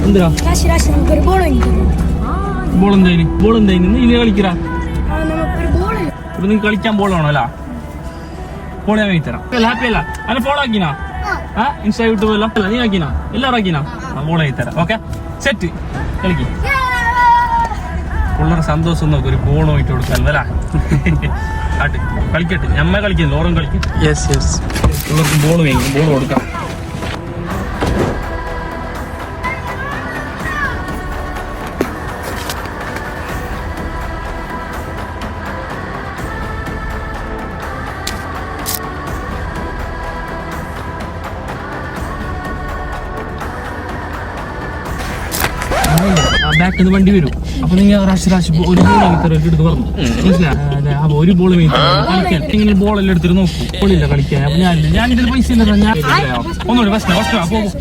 എന്തിനാ ബോൾ എന്തായിന് ഇനി കളിക്കറാ ഇപ്പൊ നിങ്ങക്ക് കളിക്കാൻ ബോൾ വേണോ അല്ല ബോൾ ഞാൻ വാങ്ങിത്തരാം ഹാപ്പി അല്ല അല്ല ഫോളോ ആക്കിനാ ഇൻസ്റ്റാ യൂട്യൂബ് എല്ലാം അല്ല നീ ആക്കിനാ എല്ലാവരും ആക്കിനാ ബോൾ വാങ്ങിത്തരാം ഓക്കെ സെറ്റ് കളിക്ക് പിള്ളേർ സന്തോഷം നോക്കും ഒരു ബോൾ വാങ്ങിട്ട് കൊടുക്കാൻ അല്ല കളിക്കട്ടെ ഞമ്മ കളിക്കുന്നു ഓറും കളിക്കും പിള്ളേർക്ക് ബോൾ വാങ്ങിക്കും ബോൾ കൊടുക്കാം ബാക്കിൽ നിന്ന് വണ്ടി വരും അപ്പൊ നിങ്ങൾ റാശി ഒരു ബോൾ എടുത്ത് പറഞ്ഞു മനസ്സിലായി അപ്പൊ ഒരു ബോൾ കളിക്കാൻ നിങ്ങൾ ബോളെല്ലാം എടുത്തിട്ട് നോക്കും ബോളില്ല കളിക്കാൻ അപ്പൊ ഞാനിതിൽ പൈസ ഇല്ല ഞാൻ ഒന്നുകൂടി ഫസ്റ്റ് പോകും